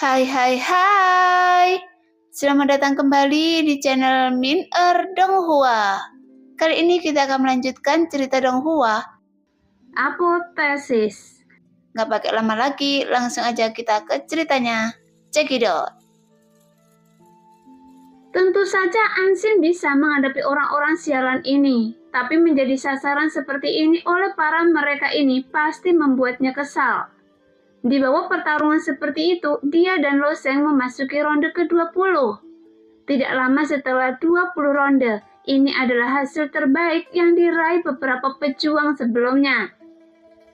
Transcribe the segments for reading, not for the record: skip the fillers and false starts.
Hai hai hai. Selamat datang kembali di channel Min Donghua. Kali ini kita akan melanjutkan cerita Donghua. Apoteosis. Nggak pakai lama lagi, langsung aja kita ke ceritanya. Check it out. Tentu saja Ansin bisa menghadapi orang-orang sialan ini, tapi menjadi sasaran seperti ini oleh para mereka ini pasti membuatnya kesal. Di bawah pertarungan seperti itu, dia dan Lo Sheng memasuki ronde ke-20. Tidak lama setelah 20 ronde, ini adalah hasil terbaik yang diraih beberapa pejuang sebelumnya.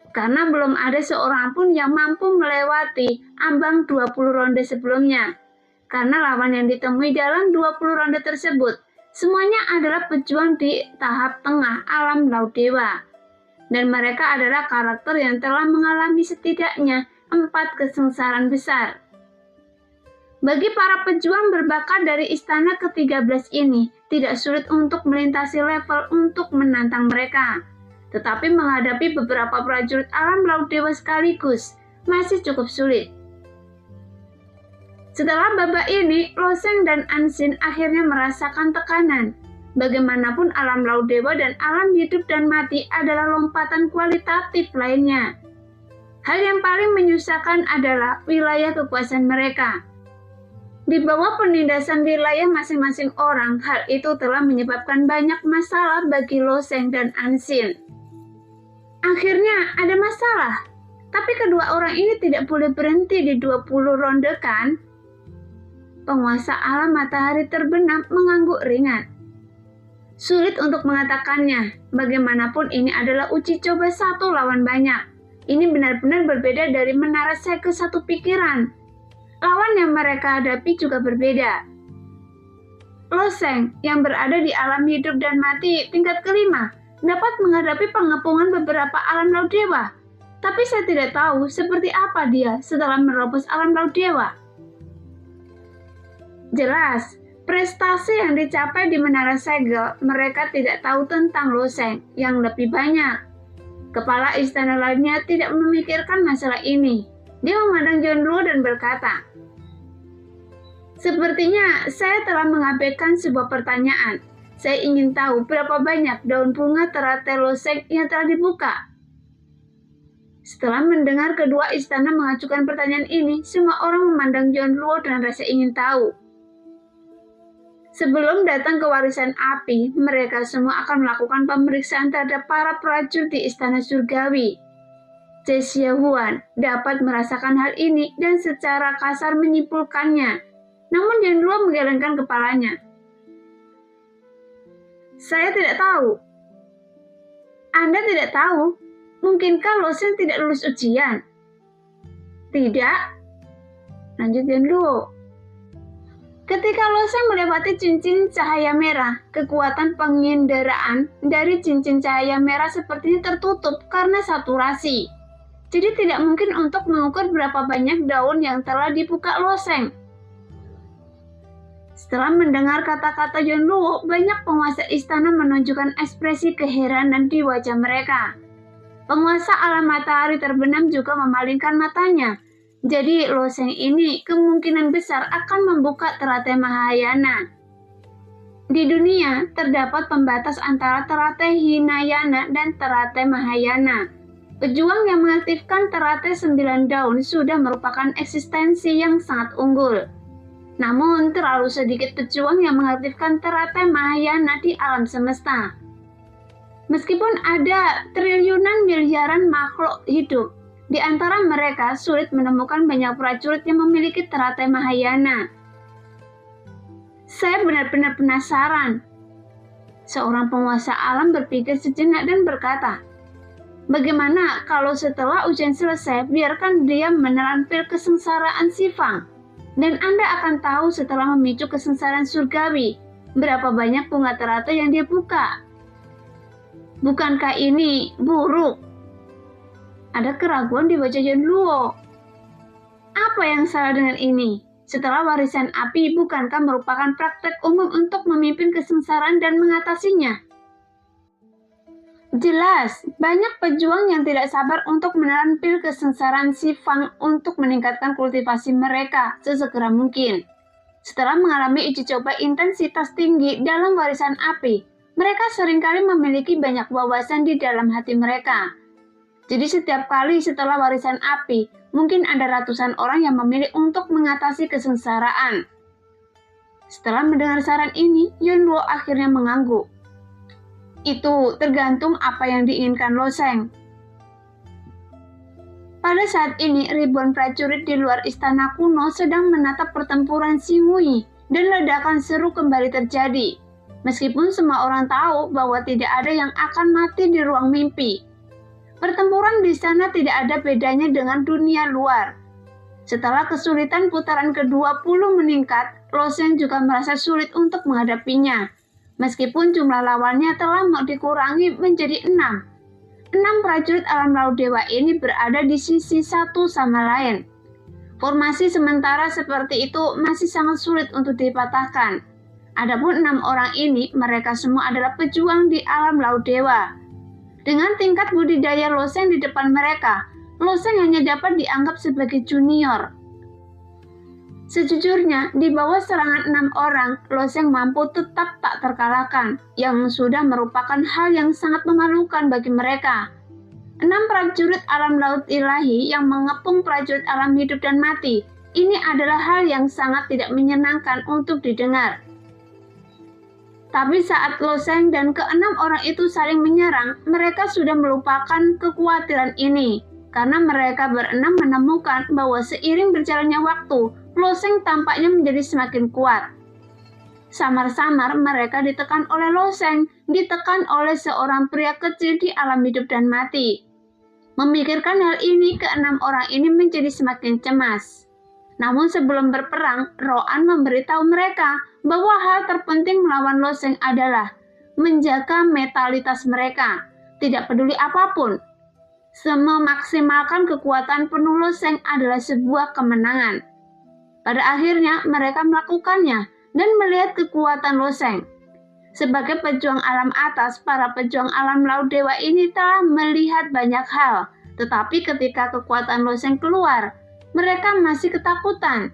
Karena belum ada seorang pun yang mampu melewati ambang 20 ronde sebelumnya. Karena lawan yang ditemui dalam 20 ronde tersebut, semuanya adalah pejuang di tahap tengah alam laut dewa. Dan mereka adalah karakter yang telah mengalami setidaknya 4 kesengsaraan besar. Bagi para pejuang berbakat dari istana ke-13 ini, tidak sulit untuk melintasi level untuk menantang mereka. Tetapi menghadapi beberapa prajurit alam laut dewa sekaligus, masih cukup sulit. Setelah babak ini, Lo Sheng dan Ansin akhirnya merasakan tekanan. Bagaimanapun alam laut dewa dan alam hidup dan mati adalah lompatan kualitatif lainnya. Hal yang paling menyusahkan adalah wilayah kekuasaan mereka. Di bawah penindasan wilayah masing-masing orang, hal itu telah menyebabkan banyak masalah bagi Lo Sheng dan Ansin. Akhirnya ada masalah, tapi kedua orang ini tidak boleh berhenti di 20 ronde kan? Penguasa alam matahari terbenam mengangguk ringan. Sulit untuk mengatakannya, bagaimanapun ini adalah uji coba satu lawan banyak. Ini benar-benar berbeda dari menara segel satu pikiran. Lawan yang mereka hadapi juga berbeda. Lo Sheng yang berada di alam hidup dan mati tingkat kelima dapat menghadapi pengepungan beberapa alam laut dewa. Tapi saya tidak tahu seperti apa dia setelah menerobos alam laut dewa. Jelas, prestasi yang dicapai di menara segel, mereka tidak tahu tentang Lo Sheng yang lebih banyak. Kepala istana lainnya tidak memikirkan masalah ini. Dia memandang John Luo dan berkata, "Sepertinya saya telah mengabaikan sebuah pertanyaan. Saya ingin tahu berapa banyak daun bunga teratai Lo Sheng yang telah dibuka." Setelah mendengar kedua istana mengajukan pertanyaan ini, semua orang memandang John Luo dengan rasa ingin tahu. Sebelum datang ke warisan api, mereka semua akan melakukan pemeriksaan terhadap para prajurit di istana surgawi. Jie Huan dapat merasakan hal ini dan secara kasar menyimpulkannya. Namun John Luo menggelengkan kepalanya. "Saya tidak tahu." "Anda tidak tahu? Mungkinkah Lo Sheng tidak lulus ujian?" "Tidak," lanjut John Luo. Ketika Lo Sheng melewati cincin cahaya merah, kekuatan penginderaan dari cincin cahaya merah sepertinya tertutup karena saturasi. Jadi tidak mungkin untuk mengukur berapa banyak daun yang telah dibuka Lo Sheng. Setelah mendengar kata-kata John Luo, banyak penguasa istana menunjukkan ekspresi keheranan di wajah mereka. Penguasa alam matahari terbenam juga memalingkan matanya. Jadi Lo Sheng ini kemungkinan besar akan membuka teratai Mahayana. Di dunia terdapat pembatas antara teratai Hinayana dan teratai Mahayana. Pejuang yang mengaktifkan teratai 9 daun sudah merupakan eksistensi yang sangat unggul. Namun terlalu sedikit pejuang yang mengaktifkan teratai Mahayana di alam semesta. Meskipun ada triliunan miliaran makhluk hidup, di antara mereka sulit menemukan banyak prajurit yang memiliki teratai Mahayana. Saya benar-benar penasaran. Seorang penguasa alam berpikir sejenak dan berkata, "Bagaimana kalau setelah ujian selesai, biarkan dia menelan pil kesengsaraan Sifang, dan Anda akan tahu setelah memicu kesengsaraan surgawi, berapa banyak bunga teratai yang dia buka. Bukankah ini buruk?" Ada keraguan di wajah John Luo. Apa yang salah dengan ini? Setelah warisan api, bukankah merupakan praktek umum untuk memimpin kesengsaraan dan mengatasinya? Jelas, banyak pejuang yang tidak sabar untuk menelan pil kesengsaraan si Fang untuk meningkatkan kultivasi mereka sesegera mungkin. Setelah mengalami uji coba intensitas tinggi dalam warisan api, mereka seringkali memiliki banyak wawasan di dalam hati mereka. Jadi setiap kali setelah warisan api, mungkin ada ratusan orang yang memilih untuk mengatasi kesengsaraan. Setelah mendengar saran ini, Yun Luo akhirnya mengangguk. Itu tergantung apa yang diinginkan Lo Sheng. Pada saat ini, ribuan prajurit di luar istana kuno sedang menatap pertempuran Xingui dan ledakan seru kembali terjadi. Meskipun semua orang tahu bahwa tidak ada yang akan mati di ruang mimpi. Pertempuran di sana tidak ada bedanya dengan dunia luar. Setelah kesulitan putaran ke-20 meningkat, Lo Sheng juga merasa sulit untuk menghadapinya. Meskipun jumlah lawannya telah dikurangi menjadi 6. 6 prajurit alam laut dewa ini berada di sisi satu sama lain. Formasi sementara seperti itu masih sangat sulit untuk dipatahkan. Adapun 6 orang ini, mereka semua adalah pejuang di alam laut dewa. Dengan tingkat budidaya Lo Sheng di depan mereka, Lo Sheng hanya dapat dianggap sebagai junior. Sejujurnya, di bawah serangan 6 orang, Lo Sheng mampu tetap tak terkalahkan, yang sudah merupakan hal yang sangat memalukan bagi mereka. 6 prajurit alam laut ilahi yang mengepung prajurit alam hidup dan mati, ini adalah hal yang sangat tidak menyenangkan untuk didengar. Tapi saat Lo Sheng dan ke-6 orang itu saling menyerang, mereka sudah melupakan kekhawatiran ini, karena mereka berenam menemukan bahwa seiring berjalannya waktu, Lo Sheng tampaknya menjadi semakin kuat. Samar-samar mereka ditekan oleh Lo Sheng, ditekan oleh seorang pria kecil di alam hidup dan mati. Memikirkan hal ini, ke-6 orang ini menjadi semakin cemas. Namun sebelum berperang, Roan memberitahu mereka bahwa hal terpenting melawan Lo Sheng adalah menjaga metalitas mereka, tidak peduli apapun. Memaksimalkan kekuatan penuh Lo Sheng adalah sebuah kemenangan. Pada akhirnya mereka melakukannya dan melihat kekuatan Lo Sheng. Sebagai pejuang alam atas, para pejuang alam laut dewa ini telah melihat banyak hal, tetapi ketika kekuatan Lo Sheng keluar, mereka masih ketakutan.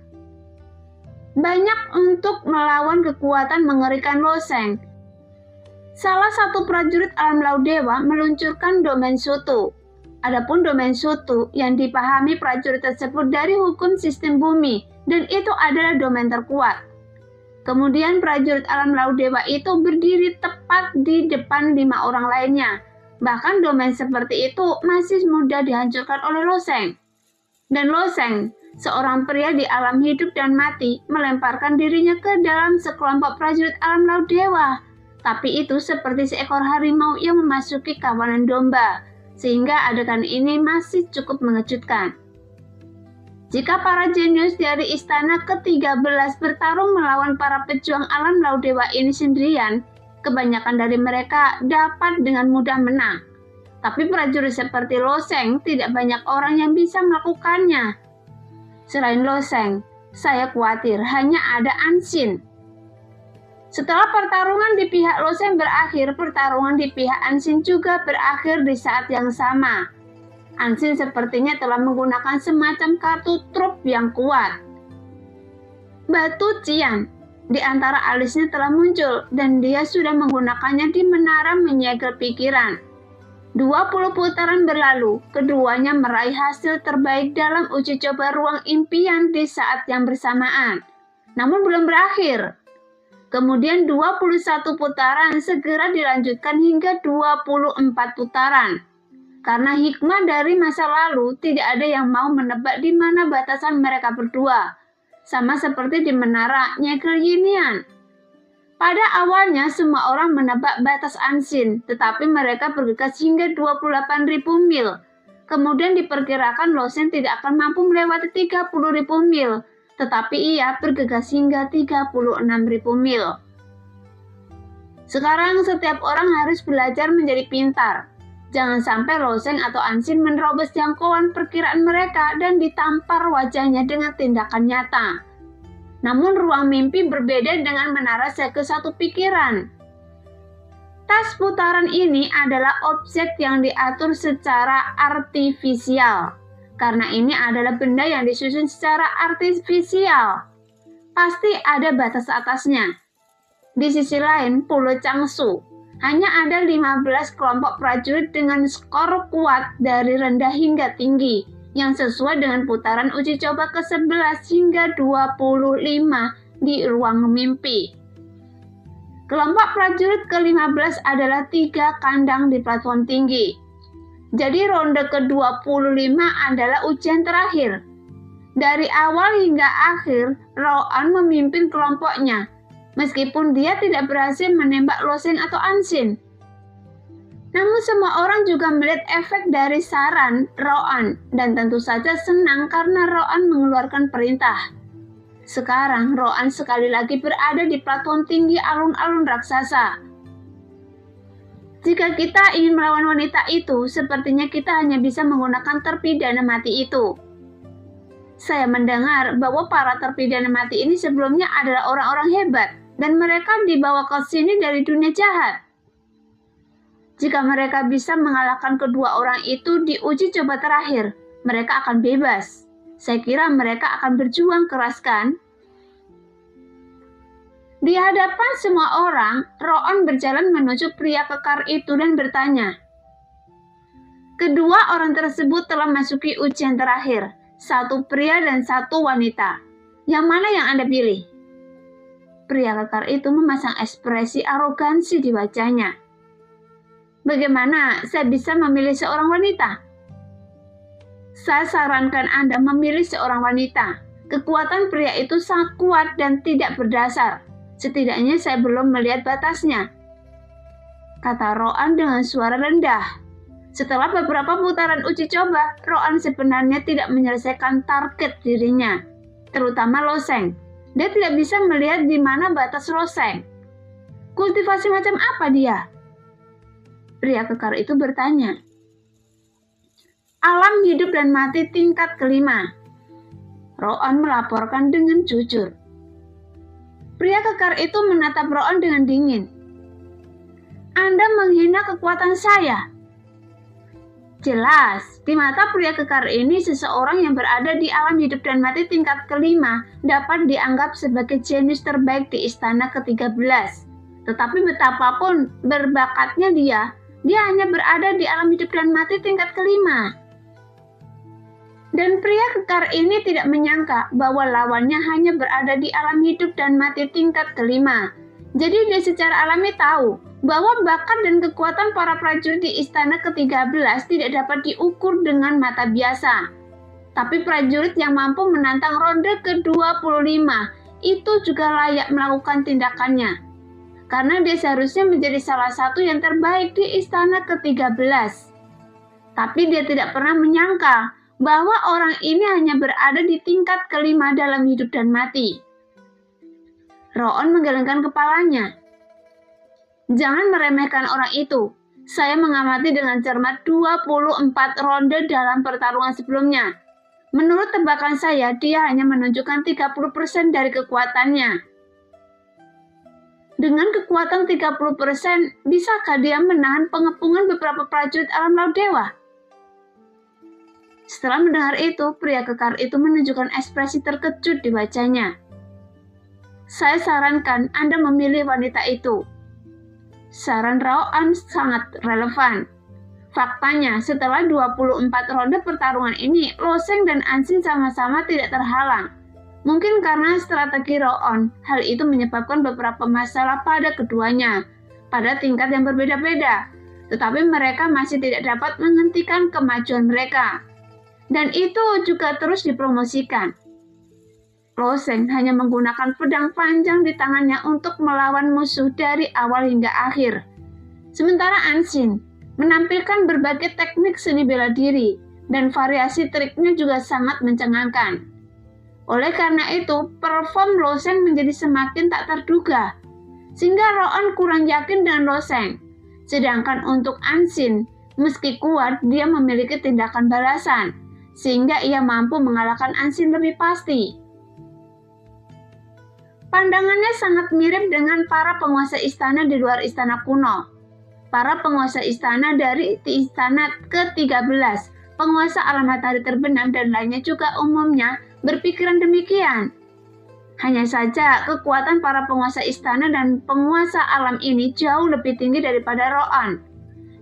Banyak untuk melawan kekuatan mengerikan Lo Sheng. Salah satu prajurit alam laut dewa meluncurkan domain sutu. Adapun domain sutu yang dipahami prajurit tersebut dari hukum sistem bumi, dan itu adalah domain terkuat. Kemudian prajurit alam laut dewa itu berdiri tepat di depan 5 orang lainnya. Bahkan domain seperti itu masih mudah dihancurkan oleh Lo Sheng. Dan Lo Sheng, seorang pria di alam hidup dan mati, melemparkan dirinya ke dalam sekelompok prajurit alam laut dewa. Tapi itu seperti seekor harimau yang memasuki kawanan domba, sehingga adegan ini masih cukup mengejutkan. Jika para jenius dari istana ke-13 bertarung melawan para pejuang alam laut dewa ini sendirian, kebanyakan dari mereka dapat dengan mudah menang. Tapi prajurit seperti Lo Sheng tidak banyak orang yang bisa melakukannya. Selain Lo Sheng, saya khawatir hanya ada Anxin. Setelah pertarungan di pihak Lo Sheng berakhir, pertarungan di pihak Anxin juga berakhir di saat yang sama. Anxin sepertinya telah menggunakan semacam kartu trup yang kuat. Batu Cian di antara alisnya telah muncul dan dia sudah menggunakannya di menara menyegel pikiran. 20 putaran berlalu, keduanya meraih hasil terbaik dalam uji coba ruang impian di saat yang bersamaan. Namun belum berakhir. Kemudian 21 putaran segera dilanjutkan hingga 24 putaran. Karena hikmah dari masa lalu, tidak ada yang mau menebak di mana batasan mereka berdua. Sama seperti di menara nyegel Yinian. Pada awalnya semua orang menebak batas Anxin, tetapi mereka bergegas hingga 28.000 mil. Kemudian diperkirakan Lo Sheng tidak akan mampu melewati 30.000 mil, tetapi ia bergegas hingga 36.000 mil. Sekarang setiap orang harus belajar menjadi pintar. Jangan sampai Lo Sheng atau Anxin menerobos jangkauan perkiraan mereka dan ditampar wajahnya dengan tindakan nyata. Namun ruang mimpi berbeda dengan menara segel satu pikiran. Tas putaran ini adalah objek yang diatur secara artifisial. Karena ini adalah benda yang disusun secara artifisial, pasti ada batas atasnya. Di sisi lain, Pulau Changsu hanya ada 15 kelompok prajurit dengan skor kuat dari rendah hingga tinggi yang sesuai dengan putaran uji coba ke-11 hingga 25 di ruang mimpi. Kelompok prajurit ke-15 adalah 3 kandang di platform tinggi. Jadi ronde ke-25 adalah ujian terakhir. Dari awal hingga akhir, Roan memimpin kelompoknya, meskipun dia tidak berhasil menembak Lo Sheng atau Ansin. Namun semua orang juga melihat efek dari saran Roan, dan tentu saja senang karena Roan mengeluarkan perintah. Sekarang Roan sekali lagi berada di platform tinggi alun-alun raksasa. Jika kita ingin melawan wanita itu, sepertinya kita hanya bisa menggunakan terpidana mati itu. Saya mendengar bahwa para terpidana mati ini sebelumnya adalah orang-orang hebat, dan mereka dibawa ke sini dari dunia jahat. Jika mereka bisa mengalahkan kedua orang itu di uji coba terakhir, mereka akan bebas. Saya kira mereka akan berjuang keras, kan? Di hadapan semua orang, Roan berjalan menuju pria kekar itu dan bertanya. Kedua orang tersebut telah masuki ujian terakhir, 1 pria dan 1 wanita. Yang mana yang Anda pilih? Pria kekar itu memasang ekspresi arogansi di wajahnya. Bagaimana saya bisa memilih seorang wanita? Saya sarankan Anda memilih seorang wanita. Kekuatan pria itu sangat kuat dan tidak berdasar. Setidaknya saya belum melihat batasnya, kata Roan dengan suara rendah. Setelah beberapa putaran uji coba, Roan sebenarnya tidak menyelesaikan target dirinya, terutama Lo Sheng. Dia tidak bisa melihat di mana batas Lo Sheng. Kultivasi macam apa dia? Pria kekar itu bertanya. Alam hidup dan mati tingkat ke-5. Roan melaporkan dengan jujur. Pria kekar itu menatap Roan dengan dingin. Anda menghina kekuatan saya. Jelas, di mata pria kekar ini seseorang yang berada di alam hidup dan mati tingkat ke-5 dapat dianggap sebagai jenius terbaik di istana ke-13. Tetapi betapapun berbakatnya dia hanya berada di alam hidup dan mati tingkat ke-5. Dan pria kekar ini tidak menyangka bahwa lawannya hanya berada di alam hidup dan mati tingkat ke-5. Jadi dia secara alami tahu bahwa bakat dan kekuatan para prajurit di istana ke-13 tidak dapat diukur dengan mata biasa. Tapi prajurit yang mampu menantang ronde ke-25 itu juga layak melakukan tindakannya. Karena dia seharusnya menjadi salah satu yang terbaik di istana ke-13. Tapi dia tidak pernah menyangka bahwa orang ini hanya berada di tingkat ke-5 dalam hidup dan mati. Roan menggelengkan kepalanya. Jangan meremehkan orang itu. Saya mengamati dengan cermat 24 ronde dalam pertarungan sebelumnya. Menurut tebakan saya, dia hanya menunjukkan 30% dari kekuatannya. Dengan kekuatan 30%, bisakah dia menahan pengepungan beberapa prajurit alam laut dewa? Setelah mendengar itu, pria kekar itu menunjukkan ekspresi terkejut di wajahnya. Saya sarankan Anda memilih wanita itu. Saran Roan sangat relevan. Faktanya, setelah 24 ronde pertarungan ini, Lo Sheng dan Ansin sama-sama tidak terhalang. Mungkin karena strategi Roan, hal itu menyebabkan beberapa masalah pada keduanya, pada tingkat yang berbeda-beda. Tetapi mereka masih tidak dapat menghentikan kemajuan mereka. Dan itu juga terus dipromosikan. Lo Sheng hanya menggunakan pedang panjang di tangannya untuk melawan musuh dari awal hingga akhir. Sementara Ansin menampilkan berbagai teknik seni bela diri dan variasi triknya juga sangat mencengangkan. Oleh karena itu, perform Lo Sheng menjadi semakin tak terduga, sehingga Roan kurang yakin dengan Lo Sheng. Sedangkan untuk Ansin, meski kuat, dia memiliki tindakan balasan, sehingga ia mampu mengalahkan Ansin lebih pasti. Pandangannya sangat mirip dengan para penguasa istana di luar istana kuno. para penguasa istana dari istana ke-13, penguasa alam matahari terbenam dan lainnya juga umumnya berpikiran demikian. Hanya saja kekuatan para penguasa istana dan penguasa alam ini jauh lebih tinggi daripada Roan.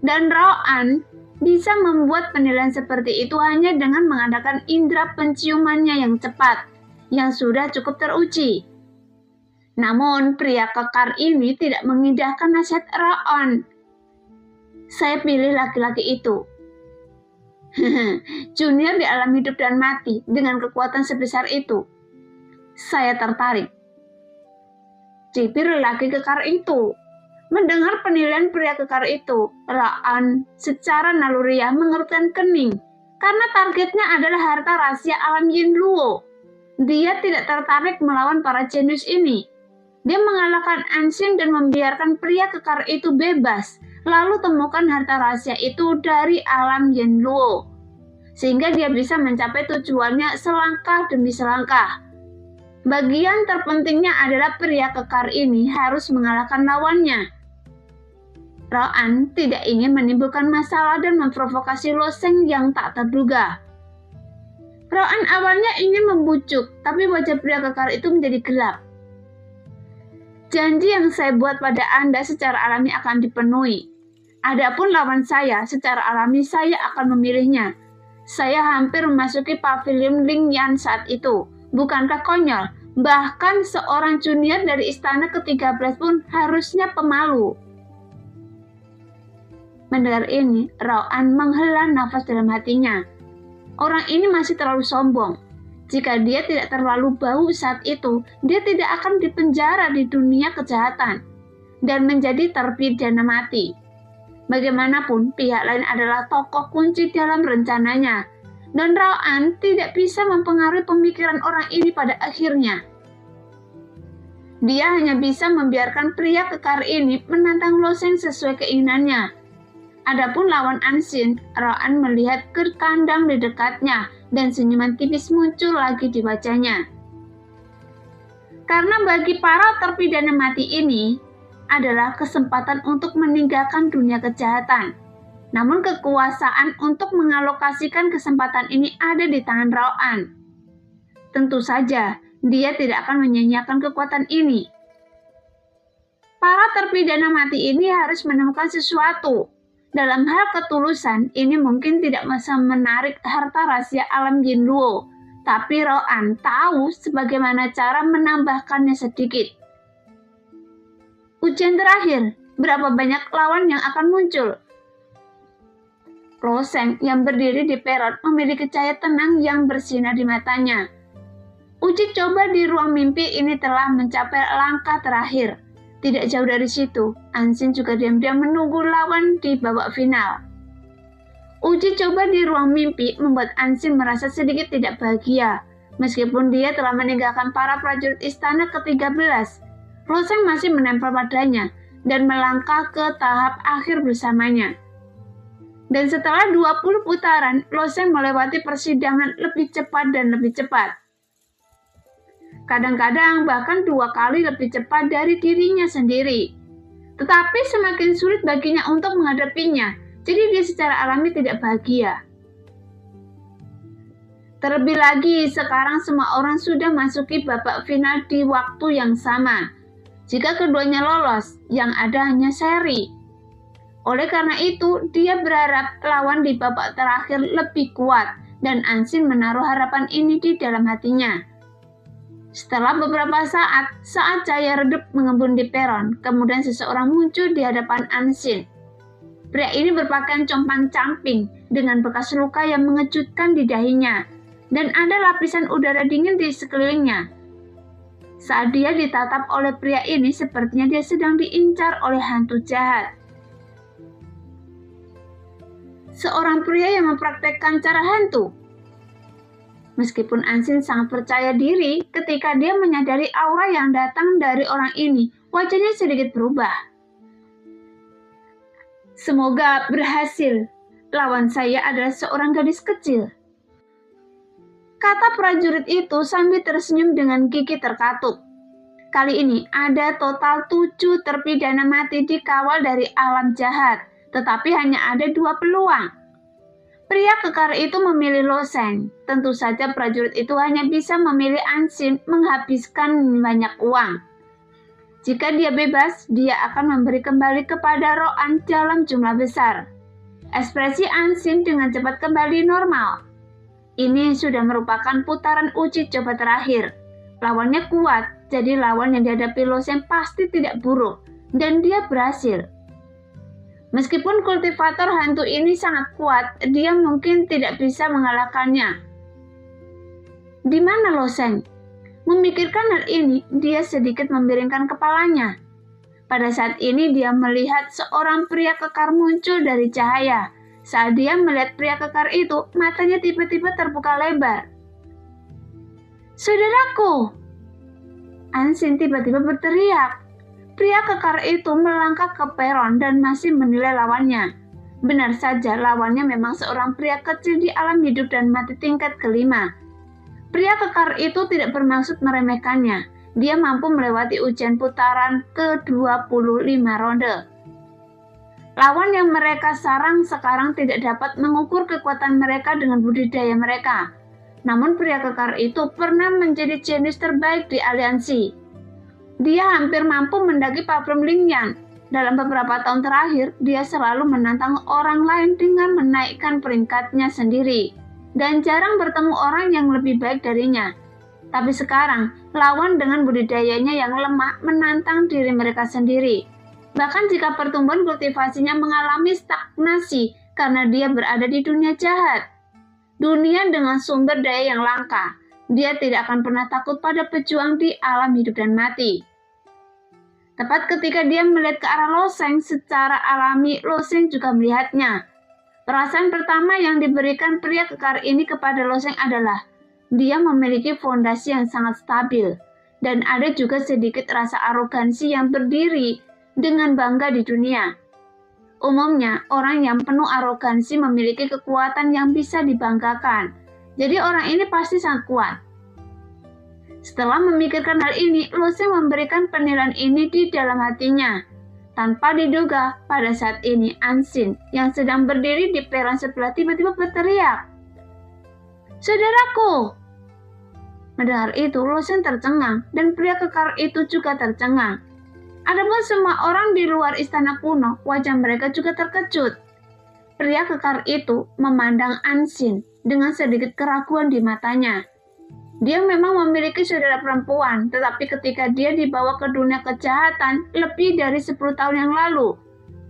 Dan Roan bisa membuat penilaian seperti itu hanya dengan mengandalkan indera penciumannya yang cepat, yang sudah cukup teruji. Namun pria kekar ini tidak mengindahkan nasihat Roan. Saya pilih laki-laki itu. Junior di alam hidup dan mati dengan kekuatan sebesar itu. Saya tertarik. Cipir lelaki kekar itu. Mendengar penilaian pria kekar itu, Roan secara naluriah mengerutkan kening karena targetnya adalah harta rahasia alam Yin Luo. Dia tidak tertarik melawan para jenius ini. Dia mengalahkan Anxin dan membiarkan pria kekar itu bebas, lalu temukan harta rahasia itu dari alam Yin Luo, sehingga dia bisa mencapai tujuannya selangkah demi selangkah. Bagian terpentingnya adalah pria kekar ini harus mengalahkan lawannya. Roan tidak ingin menimbulkan masalah dan memprovokasi Lo Sheng yang tak terduga. Roan awalnya ingin membujuk, tapi wajah pria kekar itu menjadi gelap. Janji yang saya buat pada Anda secara alami akan dipenuhi. Adapun lawan saya, secara alami saya akan memilihnya. Saya hampir memasuki pavilion Ling Yan saat itu. Bukankah konyol? Bahkan seorang junior dari istana ke-13 pun harusnya pemalu. Mendengar ini, Roan menghela nafas dalam hatinya. Orang ini masih terlalu sombong. Jika dia tidak terlalu bau saat itu, dia tidak akan dipenjara di dunia kejahatan dan menjadi terpidana mati. Bagaimanapun, pihak lain adalah tokoh kunci dalam rencananya. Dan Roan tidak bisa mempengaruhi pemikiran orang ini pada akhirnya. Dia hanya bisa membiarkan pria kekar ini menantang Lo Sheng sesuai keinginannya. Adapun lawan Anxin, Roan melihat ke kandang di dekatnya dan senyuman tipis muncul lagi di wajahnya. Karena bagi para terpidana mati ini adalah kesempatan untuk meninggalkan dunia kejahatan. Namun kekuasaan untuk mengalokasikan kesempatan ini ada di tangan Roan. Tentu saja, dia tidak akan menyia-nyiakan kekuatan ini. Para terpidana mati ini harus menemukan sesuatu. Dalam hal ketulusan, ini mungkin tidak bisa menarik harta rahasia alam Yin Luo, tapi Roan tahu sebagaimana cara menambahkannya sedikit. Ujian terakhir, berapa banyak lawan yang akan muncul? Lo Sheng yang berdiri di peron memiliki cahaya tenang yang bersinar di matanya. Uji coba di ruang mimpi ini telah mencapai langkah terakhir. Tidak jauh dari situ, Anxin juga diam-diam menunggu lawan di babak final. Uji coba di ruang mimpi membuat Anxin merasa sedikit tidak bahagia. Meskipun dia telah meninggalkan para prajurit istana ke-13, Lo Sheng masih menempel padanya dan melangkah ke tahap akhir bersamanya. Dan setelah 20 putaran, Lo Sheng melewati persidangan lebih cepat dan lebih cepat. Kadang-kadang bahkan 2 kali lebih cepat dari dirinya sendiri. Tetapi semakin sulit baginya untuk menghadapinya, jadi dia secara alami tidak bahagia. Terlebih lagi, sekarang semua orang sudah masuki babak final di waktu yang sama. Jika keduanya lolos, yang ada hanya seri. Oleh karena itu, dia berharap lawan di babak terakhir lebih kuat, dan Anxin menaruh harapan ini di dalam hatinya. Setelah beberapa saat cahaya redup mengembun di peron, kemudian seseorang muncul di hadapan Anxin. Pria ini berpakaian compang-camping dengan bekas luka yang mengejutkan di dahinya, dan ada lapisan udara dingin di sekelilingnya. Saat dia ditatap oleh pria ini, sepertinya dia sedang diincar oleh hantu jahat. Seorang pria yang mempraktekkan cara hantu. Meskipun Anxin sangat percaya diri, ketika dia menyadari aura yang datang dari orang ini, wajahnya sedikit berubah. Semoga berhasil. Lawan saya adalah seorang gadis kecil, kata prajurit itu sambil tersenyum dengan gigi terkatup. Kali ini ada total 7 terpidana mati dikawal dari alam jahat. tetapi hanya ada 2 peluang. Pria kekar itu memilih Lo Sheng. Tentu saja prajurit itu hanya bisa memilih Ansin menghabiskan banyak uang. Jika dia bebas, dia akan memberi kembali kepada Roan dalam jumlah besar. Ekspresi Ansin dengan cepat kembali normal. Ini sudah merupakan putaran uji coba terakhir. Lawannya kuat, jadi lawan yang dihadapi Lo Sheng pasti tidak buruk, dan dia berhasil. Meskipun kultivator hantu ini sangat kuat, dia mungkin tidak bisa mengalahkannya. Di mana Lo Sheng? Memikirkan hal ini, dia sedikit memiringkan kepalanya. Pada saat ini dia melihat seorang pria kekar muncul dari cahaya. Saat dia melihat pria kekar itu, matanya tiba-tiba terbuka lebar. "Saudaraku!" Ansin tiba-tiba berteriak. Pria kekar itu melangkah ke peron dan masih menilai lawannya. Benar saja, lawannya memang seorang pria kecil di alam hidup dan mati tingkat kelima. Pria kekar itu tidak bermaksud meremehkannya. Dia mampu melewati ujian putaran ke-25 ronde. Lawan yang mereka sarang sekarang tidak dapat mengukur kekuatan mereka dengan budidaya mereka. Namun pria kekar itu pernah menjadi jenius terbaik di aliansi. Dia hampir mampu mendaki Pavrum Lingyan. Dalam beberapa tahun terakhir, dia selalu menantang orang lain dengan menaikkan peringkatnya sendiri. Dan jarang bertemu orang yang lebih baik darinya. Tapi sekarang, lawan dengan budidayanya yang lemah menantang diri mereka sendiri. Bahkan jika pertumbuhan kultivasinya mengalami stagnasi karena dia berada di dunia jahat. Dunia dengan sumber daya yang langka. Dia tidak akan pernah takut pada pejuang di alam hidup dan mati. Tepat ketika dia melihat ke arah Lo Sheng, secara alami Lo Sheng juga melihatnya. Perasaan pertama yang diberikan pria kekar ini kepada Lo Sheng adalah dia memiliki fondasi yang sangat stabil. Dan ada juga sedikit rasa arogansi yang berdiri dengan bangga di dunia. Umumnya, orang yang penuh arogansi memiliki kekuatan yang bisa dibanggakan. Jadi orang ini pasti sangat kuat. Setelah memikirkan hal ini, Lo Sheng memberikan penilaian ini di dalam hatinya. Tanpa diduga, pada saat ini Ansin yang sedang berdiri di peron sebelah tiba-tiba berteriak, "Saudaraku!" Mendengar itu, Lo Sheng tercengang dan pria kekar itu juga tercengang. Adapun semua orang di luar istana kuno, wajah mereka juga terkejut. Pria kekar itu memandang Ansin dengan sedikit keraguan di matanya. Dia memang memiliki saudara perempuan, tetapi ketika dia dibawa ke dunia kejahatan lebih dari 10 tahun yang lalu,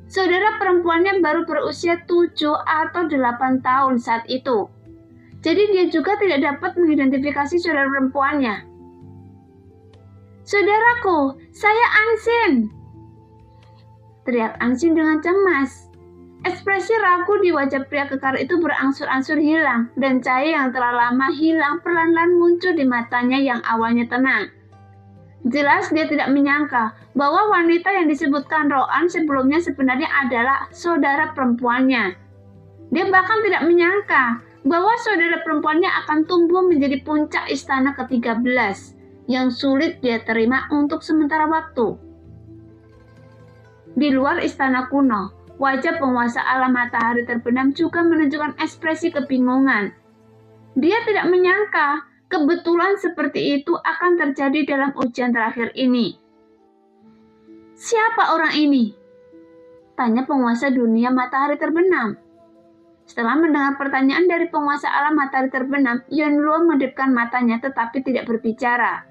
saudara perempuannya baru berusia 7 atau 8 tahun saat itu. Jadi dia juga tidak dapat mengidentifikasi saudara perempuannya. "Saudaraku, saya Ansin!" teriak Ansin dengan cemas. Ekspresi ragu di wajah pria kekar itu berangsur-angsur hilang, dan cahaya yang telah lama hilang perlahan-lahan muncul di matanya yang awalnya tenang. Jelas dia tidak menyangka bahwa wanita yang disebutkan Roan sebelumnya sebenarnya adalah saudara perempuannya. Dia bahkan tidak menyangka bahwa saudara perempuannya akan tumbuh menjadi puncak istana ke-13. Yang sulit dia terima untuk sementara waktu. Di luar istana kuno, wajah penguasa alam matahari terbenam juga menunjukkan ekspresi kebingungan. Dia tidak menyangka kebetulan seperti itu akan terjadi dalam ujian terakhir ini. "Siapa orang ini?" tanya penguasa dunia matahari terbenam. Setelah mendengar pertanyaan dari penguasa alam matahari terbenam, Yun Luo mengedipkan matanya tetapi tidak berbicara.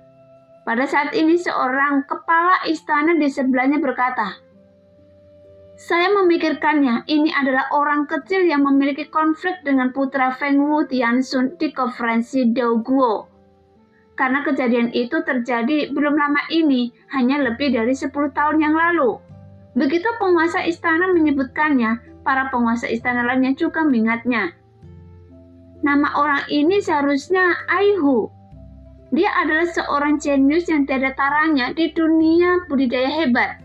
Pada saat ini seorang kepala istana di sebelahnya berkata, "Saya memikirkannya, ini adalah orang kecil yang memiliki konflik dengan putra Feng Wu Tianxun di konferensi Daoguo. Karena kejadian itu terjadi belum lama ini, hanya lebih dari 10 tahun yang lalu." Begitu penguasa istana menyebutkannya, para penguasa istana lainnya juga mengingatnya. Nama orang ini seharusnya Aihu. Dia adalah seorang jenius yang tiada taranya di dunia budidaya hebat.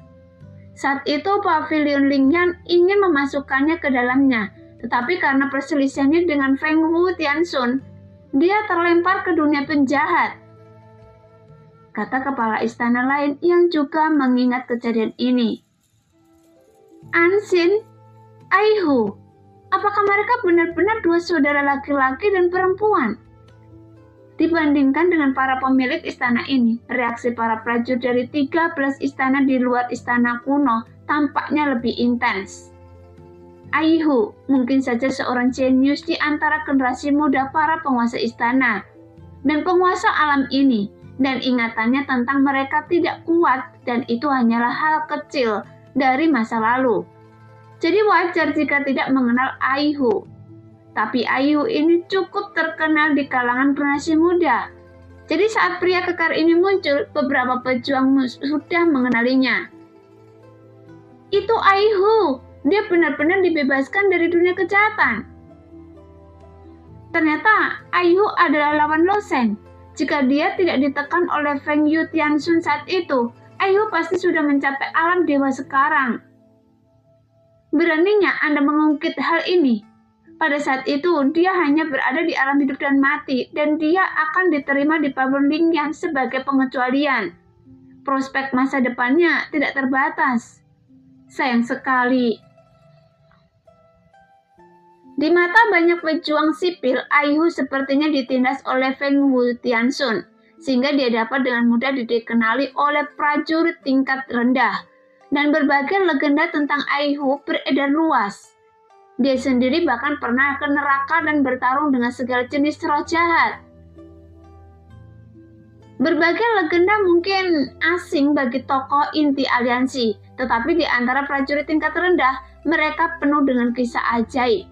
Saat itu Pavilion Lingyan ingin memasukkannya ke dalamnya, tetapi karena perselisihannya dengan Feng Wu Tianxun, dia terlempar ke dunia penjahat. Kata kepala istana lain yang juga mengingat kejadian ini. "Ansin, Aihu, apakah mereka benar-benar dua saudara laki-laki dan perempuan? Dibandingkan dengan para pemilik istana ini, reaksi para prajurit dari 13 istana di luar istana kuno tampaknya lebih intens. Aihu mungkin saja seorang jenius di antara generasi muda para penguasa istana dan penguasa alam ini, dan ingatannya tentang mereka tidak kuat dan itu hanyalah hal kecil dari masa lalu. Jadi wajar jika tidak mengenal Aihu. Tapi Aihu ini cukup terkenal di kalangan generasi muda. Jadi saat pria kekar ini muncul, beberapa pejuang sudah mengenalinya. Itu Aihu, dia benar-benar dibebaskan dari dunia kejahatan. Ternyata Aihu adalah lawan Lo Sheng. Jika dia tidak ditekan oleh Feng Yu Tianxun saat itu, Aihu pasti sudah mencapai alam dewa sekarang. Beraninya Anda mengungkit hal ini. Pada saat itu, dia hanya berada di alam hidup dan mati, dan dia akan diterima di pabrik Lingyan sebagai pengecualian. Prospek masa depannya tidak terbatas. Sayang sekali. Di mata banyak pejuang sipil, Aihu sepertinya ditindas oleh Feng Yu Tianxun, sehingga dia dapat dengan mudah dikenali oleh prajurit tingkat rendah. Dan berbagai legenda tentang Aihu beredar luas. Dia sendiri bahkan pernah ke neraka dan bertarung dengan segala jenis roh jahat. Berbagai legenda mungkin asing bagi tokoh inti aliansi, tetapi di antara prajurit tingkat rendah, mereka penuh dengan kisah ajaib.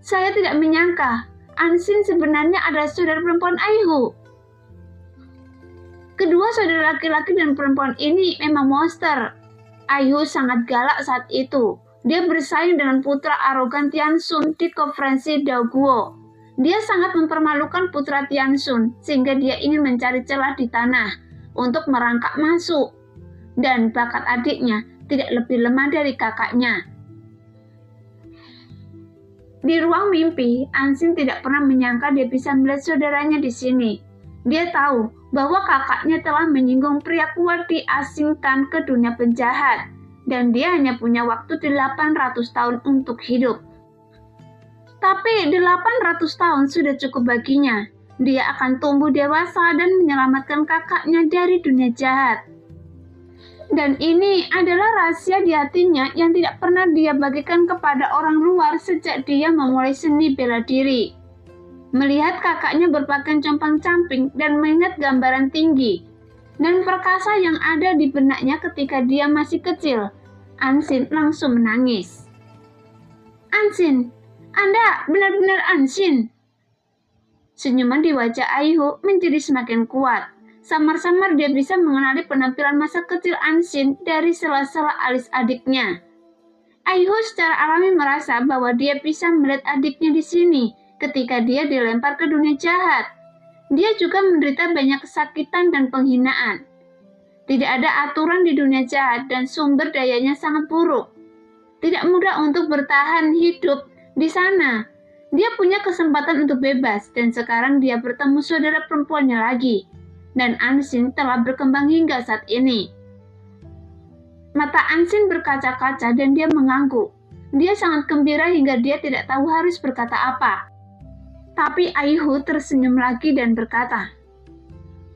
Saya tidak menyangka, Ansin sebenarnya adalah saudara perempuan Aihu. Kedua saudara laki-laki dan perempuan ini memang monster. Aihu sangat galak saat itu. Dia bersaing dengan putra arogan Tianxun di konferensi Daoguo. Dia sangat mempermalukan putra Tianxun, sehingga dia ingin mencari celah di tanah untuk merangkak masuk. Dan bakat adiknya tidak lebih lemah dari kakaknya. Di ruang mimpi, Ansin tidak pernah menyangka dia bisa melihat saudaranya di sini. Dia tahu bahwa kakaknya telah menyinggung pria kuat diasingkan ke dunia penjahat. Dan dia hanya punya waktu 800 tahun untuk hidup. Tapi 800 tahun sudah cukup baginya. Dia akan tumbuh dewasa dan menyelamatkan kakaknya dari dunia jahat. Dan ini adalah rahasia di hatinya yang tidak pernah dia bagikan kepada orang luar sejak dia memulai seni bela diri. Melihat kakaknya berpakaian compang-camping dan mengingat gambaran tinggi dan perkasa yang ada di benaknya ketika dia masih kecil, Ansin langsung menangis. Ansin, Anda benar-benar Ansin. Senyuman di wajah Aihu menjadi semakin kuat. Samar-samar dia bisa mengenali penampilan masa kecil Ansin dari sela-sela alis adiknya. Aihu secara alami merasa bahwa dia bisa melihat adiknya di sini ketika dia dilempar ke dunia jahat. Dia juga menderita banyak kesakitan dan penghinaan. Tidak ada aturan di dunia jahat dan sumber dayanya sangat buruk. Tidak mudah untuk bertahan hidup di sana. Dia punya kesempatan untuk bebas dan sekarang dia bertemu saudara perempuannya lagi. Dan Ansin telah berkembang hingga saat ini. Mata Ansin berkaca-kaca dan dia mengangguk. Dia sangat gembira hingga dia tidak tahu harus berkata apa. Tapi Aihu tersenyum lagi dan berkata,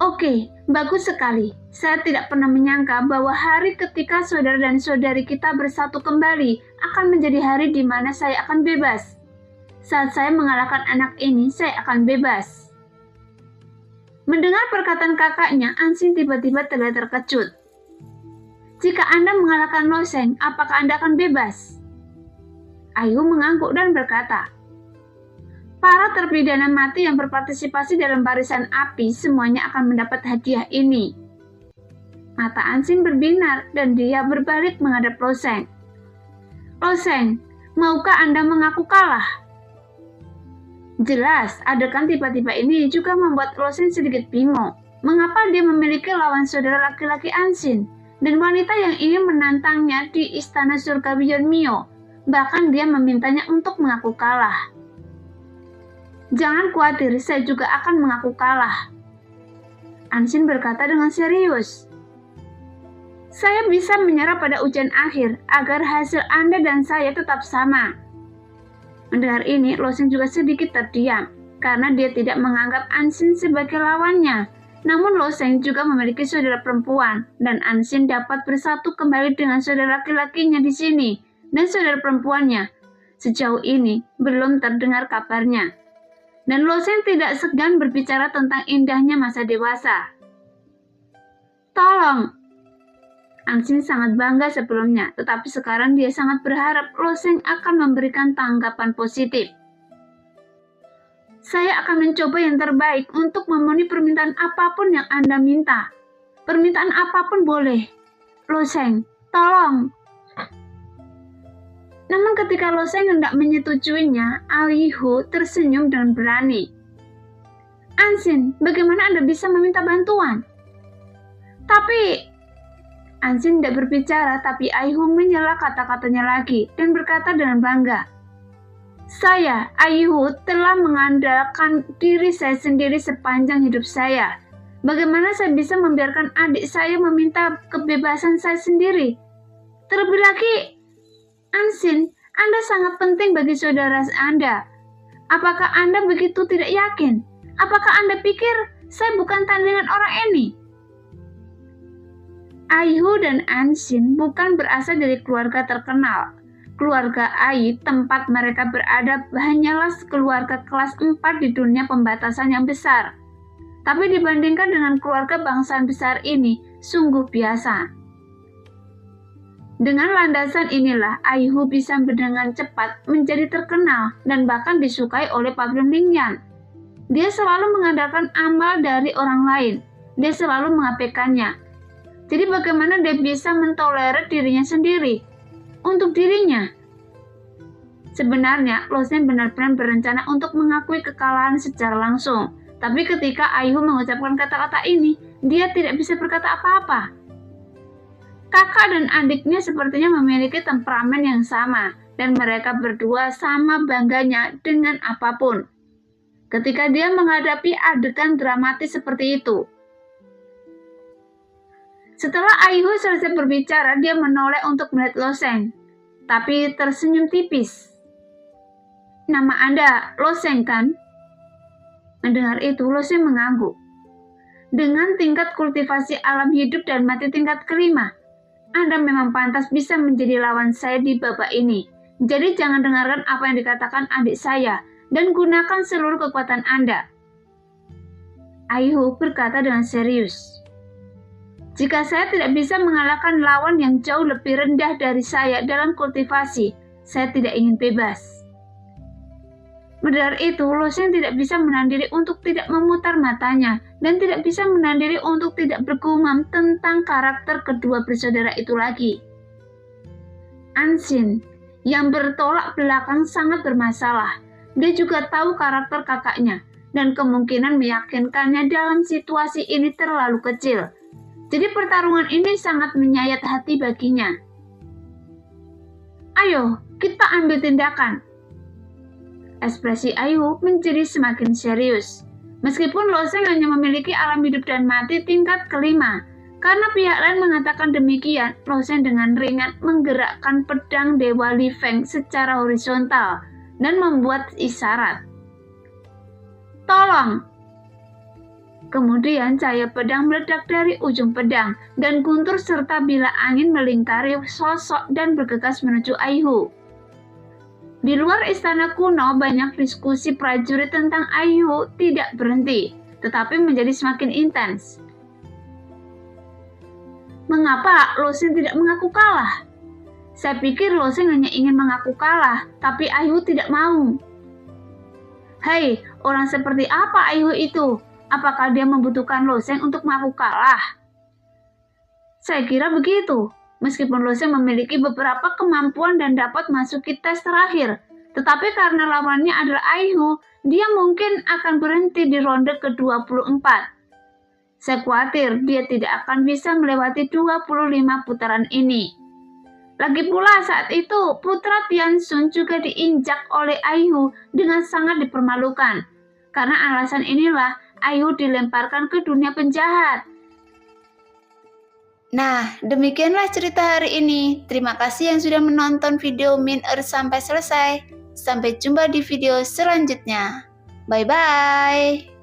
"Oke, bagus sekali. Saya tidak pernah menyangka bahwa hari ketika saudara dan saudari kita bersatu kembali akan menjadi hari di mana saya akan bebas. Saat saya mengalahkan anak ini, saya akan bebas." Mendengar perkataan kakaknya, Ansin tiba-tiba terlihat terkejut. "Jika Anda mengalahkan Lo Sheng, apakah Anda akan bebas?" Aihu mengangguk dan berkata, "Para terpidana mati yang berpartisipasi dalam barisan api semuanya akan mendapat hadiah ini." Mata Ansin berbinar dan dia berbalik menghadap Lo Sheng. "Lo Sheng, maukah Anda mengaku kalah?" Jelas, adegan tiba-tiba ini juga membuat Lo Sheng sedikit bingung. Mengapa dia memiliki lawan saudara laki-laki Ansin dan wanita yang ingin menantangnya di istana surgawi Yeonmyo. Bahkan dia memintanya untuk mengaku kalah. "Jangan khawatir, saya juga akan mengaku kalah," Ansin berkata dengan serius. Saya bisa menyerah pada ujian akhir agar hasil Anda dan saya tetap sama. Mendengar ini, Loseng juga sedikit terdiam karena dia tidak menganggap Ansin sebagai lawannya. Namun Loseng juga memiliki saudara perempuan dan Ansin dapat bersatu kembali dengan saudara laki-lakinya di sini dan saudara perempuannya. Sejauh ini belum terdengar kabarnya. Dan Loseng tidak segan berbicara tentang indahnya masa dewasa. Tolong! Ansin sangat bangga sebelumnya, tetapi sekarang dia sangat berharap Loseng akan memberikan tanggapan positif. Saya akan mencoba yang terbaik untuk memenuhi permintaan apapun yang Anda minta. Permintaan apapun boleh. Loseng, tolong! Namun ketika Loseng hendak menyetujuinya, Aihu tersenyum dengan berani. Ansin, bagaimana Anda bisa meminta bantuan? Tapi, Ansin tidak berbicara, tapi Aihu menyela kata-katanya lagi dan berkata dengan bangga. Saya, Aihu, telah mengandalkan diri saya sendiri sepanjang hidup saya. Bagaimana saya bisa membiarkan adik saya meminta kebebasan saya sendiri? Terlebih lagi, Ansin, Anda sangat penting bagi saudara Anda. Apakah Anda begitu tidak yakin? Apakah Anda pikir saya bukan tandingan orang ini? Aihu dan Ansin bukan berasal dari keluarga terkenal. Keluarga Ai, tempat mereka berada, hanyalah keluarga kelas 4 di dunia pembatasan yang besar. Tapi dibandingkan dengan keluarga bangsaan besar ini, sungguh biasa. Dengan landasan inilah, Aihu bisa dengan cepat menjadi terkenal dan bahkan disukai oleh Pavilion Lingyan. Dia selalu mengandalkan amal dari orang lain. Dia selalu mengabaikannya. Jadi bagaimana dia bisa mentolerir dirinya sendiri? Untuk dirinya. Sebenarnya, Loseng benar-benar berencana untuk mengakui kekalahan secara langsung. Tapi ketika Aihu mengucapkan kata-kata ini, dia tidak bisa berkata apa-apa. Kakak dan adiknya sepertinya memiliki temperamen yang sama, dan mereka berdua sama bangganya dengan apapun. Ketika dia menghadapi adegan dramatis seperti itu. Setelah Aihu selesai berbicara, dia menoleh untuk melihat Loseng, tapi tersenyum tipis. Nama Anda Loseng kan? Mendengar itu, Loseng mengangguk. Dengan tingkat kultivasi alam hidup dan mati tingkat kelima, Anda memang pantas bisa menjadi lawan saya di babak ini. Jadi jangan dengarkan apa yang dikatakan adik saya dan gunakan seluruh kekuatan Anda. Aihu berkata dengan serius. Jika saya tidak bisa mengalahkan lawan yang jauh lebih rendah dari saya dalam kultivasi, saya tidak ingin bebas. Mendengar itu, Loseng tidak bisa menahan diri untuk tidak memutar matanya dan tidak bisa menahan diri untuk tidak bergumam tentang karakter kedua bersaudara itu lagi. Ansin, yang bertolak belakang sangat bermasalah. Dia juga tahu karakter kakaknya dan kemungkinan meyakinkannya dalam situasi ini terlalu kecil. Jadi pertarungan ini sangat menyayat hati baginya. Ayo, kita ambil tindakan. Ekspresi Aihu menjadi semakin serius. Meskipun Loseng hanya memiliki alam hidup dan mati tingkat kelima, karena pihak lain mengatakan demikian, Loseng dengan ringan menggerakkan pedang Dewa Li Feng secara horizontal dan membuat isyarat. Tolong! Kemudian cahaya pedang meledak dari ujung pedang dan guntur serta bila angin melingkari sosok dan bergegas menuju Aihu. Di luar istana kuno, banyak diskusi prajurit tentang Aihu tidak berhenti, tetapi menjadi semakin intens. Mengapa Loseng tidak mengaku kalah? Saya pikir Loseng hanya ingin mengaku kalah, tapi Aihu tidak mau. Hei, orang seperti apa Aihu itu? Apakah dia membutuhkan Loseng untuk mengaku kalah? Saya kira begitu. Meskipun Loseng memiliki beberapa kemampuan dan dapat masuki tes terakhir, tetapi karena lawannya adalah Aihu, dia mungkin akan berhenti di ronde ke-24. Saya khawatir dia tidak akan bisa melewati 25 putaran ini. Lagi pula saat itu, putra Tianxun juga diinjak oleh Aihu dengan sangat dipermalukan. Karena alasan inilah, Aihu dilemparkan ke dunia penjahat. Nah, demikianlah cerita hari ini. Terima kasih yang sudah menonton video Min sampai selesai. Sampai jumpa di video selanjutnya. Bye-bye.